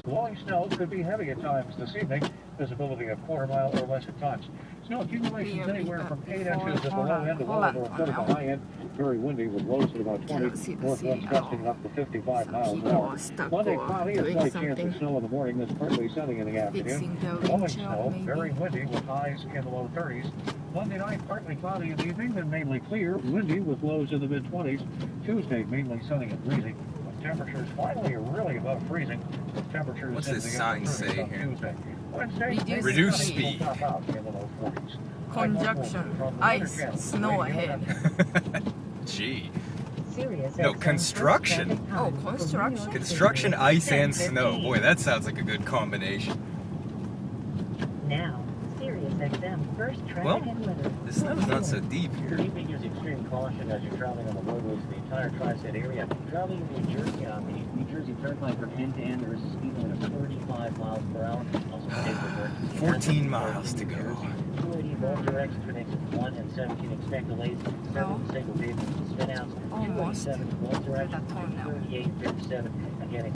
Blowing snow could be heavy at times this evening. Visibility a quarter mile or less at times. Snow accumulations anywhere from 8 inches at the low end to well over a foot at the high end. Very windy with lows at about 20. Northwinds gusting up to 55 miles an hour. Monday cloudy, a slight chance of snow in the morning. This partly sunny in the afternoon. Blowing snow, very windy with highs in the low 30s. Monday night, partly cloudy in the evening, then mainly clear, windy with lows in the mid-20s. Tuesday, mainly sunny and breezy. Temperatures finally are really above freezing. Temperatures What's this sign say here? Wednesday, Reduce speed. Conjunction, ice, snow ahead. Gee. No, construction. Oh, construction? Construction, ice, and snow. Boy, that sounds like a good combination. Now, SiriusXM first traffic and weather. The snow's not so deep here. Good evening. Use extreme caution as you're traveling on the roadways in the entire Tri-State area. Traveling in New Jersey on the New Jersey Turnpike from end to end, there is a speed limit of 35 miles per hour. Also, 14 miles to go. 280 both directions for exits 1 and 17. Expect delays. 7 single vehicles spin outs. Almost. 287 both directions. 37. 38, 57. Again.